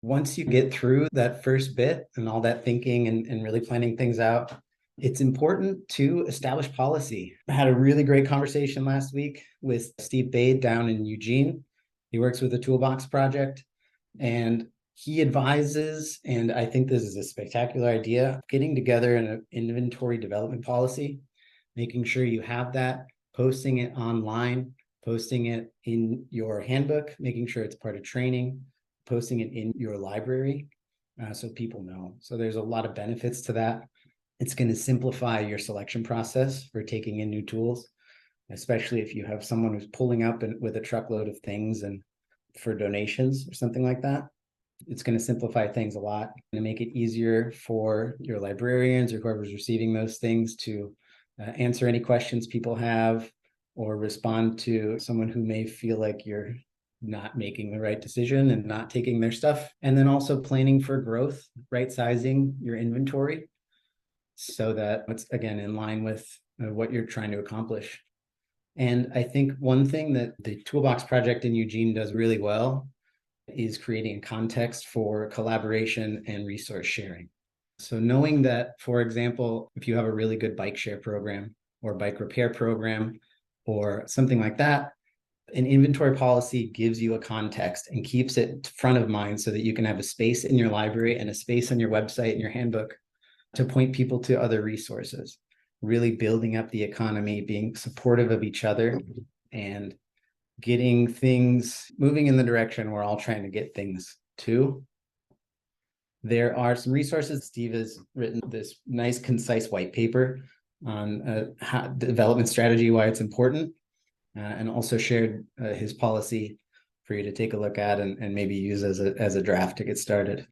Once you get through that first bit and all that thinking and really planning things out, it's important to establish policy. I had a really great conversation last week with Steve Bade down in Eugene. He works with the Toolbox project, and he advises, and I think this is a spectacular idea, getting together an inventory development policy, making sure you have that, posting it online, posting it in your handbook, making sure it's part of training, posting it in your library so people know. So there's a lot of benefits to that. It's going to simplify your selection process for taking in new tools, especially if you have someone who's pulling up with a truckload of things and for donations or something like that. It's going to simplify things a lot and make it easier for your librarians or whoever's receiving those things to answer any questions people have or respond to someone who may feel like you're not making the right decision and not taking their stuff. And then also planning for growth, right sizing your inventory so that it's, again, in line with what you're trying to accomplish. And I think one thing that the Toolbox project in Eugene does really well is creating a context for collaboration and resource sharing. So knowing that, for example, if you have a really good bike share program or bike repair program or something like that, an inventory policy gives you a context and keeps it front of mind so that you can have a space in your library and a space on your website and your handbook to point people to other resources, really building up the economy, being supportive of each other, and getting things moving in the direction we're all trying to get things to. There are some resources. Steve has written this nice, concise white paper on development strategy, why it's important, and also shared his policy for you to take a look at and maybe use as a draft to get started.